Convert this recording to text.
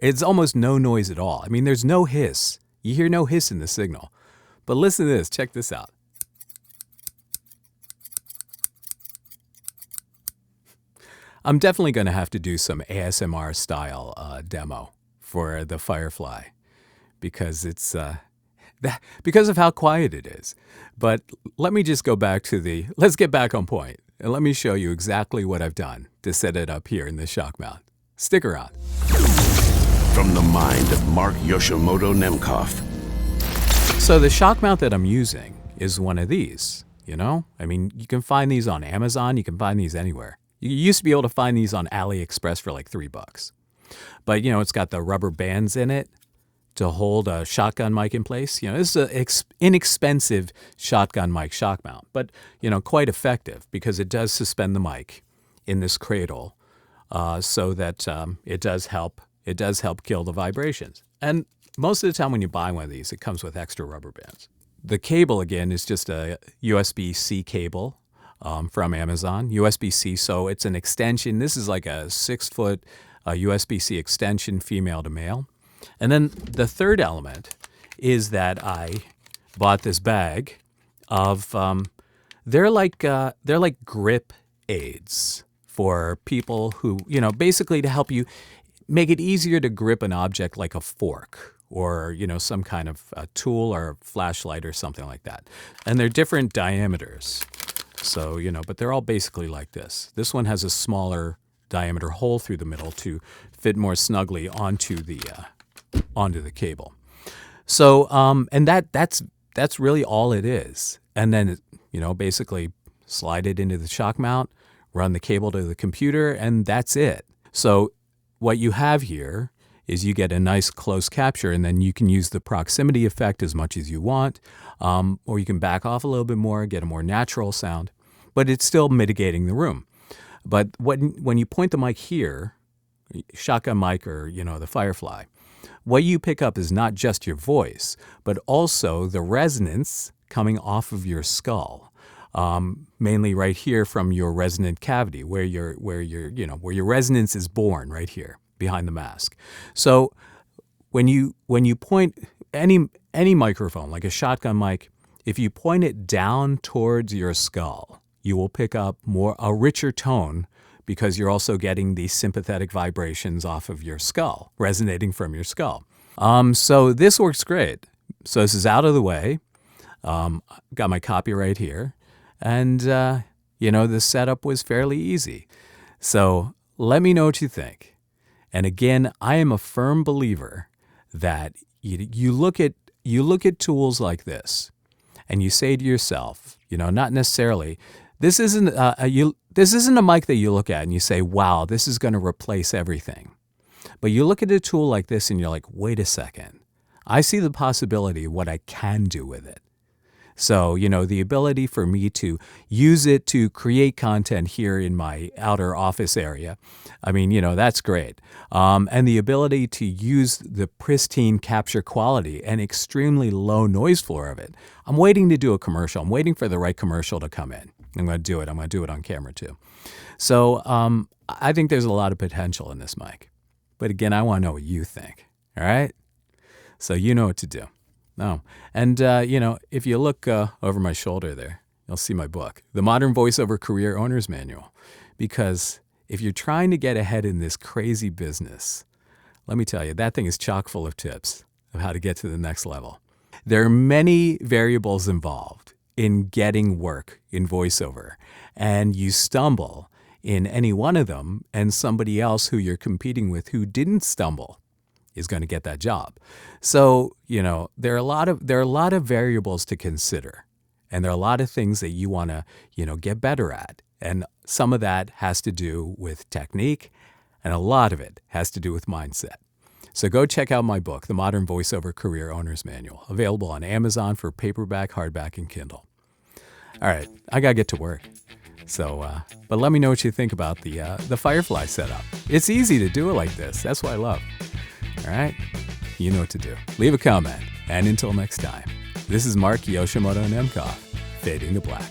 It's almost no noise at all. I mean, there's no hiss. You hear no hiss in the signal. But listen to this. Check this out. I'm definitely going to have to do some ASMR style demo for the Firefly because it's because of how quiet it is. But let me just go back to let's get back on point and let me show you exactly what I've done to set it up here in the Shockmount. Stick around. From the mind of Mark Yoshimoto Nemkov. So the Shockmount that I'm using is one of these, you know? I mean, you can find these on Amazon. You can find these anywhere. You used to be able to find these on AliExpress for like $3. But, you know, it's got the rubber bands in it to hold a shotgun mic in place. You know, this is an inexpensive shotgun mic shock mount, but, you know, quite effective because it does suspend the mic in this cradle so that it does help kill the vibrations. And most of the time when you buy one of these, it comes with extra rubber bands. The cable, again, is just a USB-C cable. From Amazon, USB-C, so it's an extension. This is like a 6-foot USB-C extension, female to male. And then the third element is that I bought this bag of, they're like grip aids for people who, you know, basically to help you make it easier to grip an object like a fork or, you know, some kind of a tool or flashlight or something like that. And they're different diameters. So, you know, but they're all basically like this. This one has a smaller diameter hole through the middle to fit more snugly onto the cable. So, and that's really all it is. And then, you know, basically slide it into the shock mount, run the cable to the computer, and that's it. So what you have here is you get a nice close capture, and then you can use the proximity effect as much as you want, or you can back off a little bit more, get a more natural sound, but it's still mitigating the room. But when you point the mic here, shotgun mic or, you know, the Firefly, what you pick up is not just your voice, but also the resonance coming off of your skull, mainly right here from your resonant cavity, where your resonance is born right here behind the mask. So when you point any microphone, like a shotgun mic, if you point it down towards your skull, you will pick up a richer tone because you're also getting the sympathetic vibrations off of your skull, resonating from your skull. So this works great. So this is out of the way. Got my copyright here. And, you know, the setup was fairly easy. So let me know what you think. And again, I am a firm believer that you look at tools like this and you say to yourself, you know, not necessarily, this isn't a mic that you look at and you say, wow, this is going to replace everything. But you look at a tool like this and you're like, wait a second, I see the possibility of what I can do with it. So, you know, the ability for me to use it to create content here in my outer office area, I mean, you know, that's great. And the ability to use the pristine capture quality and extremely low noise floor of it. I'm waiting to do a commercial. I'm waiting for the right commercial to come in. I'm going to do it. I'm going to do it on camera too. So I think there's a lot of potential in this mic. But again, I want to know what you think. All right? So you know what to do. No. And, you know, if you look over my shoulder there, you'll see my book, The Modern Voiceover Career Owner's Manual. Because if you're trying to get ahead in this crazy business, let me tell you, that thing is chock full of tips of how to get to the next level. There are many variables involved in getting work in voiceover, and you stumble in any one of them, and somebody else who you're competing with who didn't stumble is going to get that job. So, you know, there are a lot of variables to consider, and there are a lot of things that you want to, you know, get better at. And some of that has to do with technique, and a lot of it has to do with mindset. So go check out my book, The Modern Voiceover Career Owner's Manual, available on Amazon for paperback, hardback, and Kindle. All right, I got to get to work. So, but let me know what you think about the Firefly setup. It's easy to do it like this. That's what I love. All right, you know what to do. Leave a comment. And until next time, this is Mark Yoshimoto Nemkov, fading to black.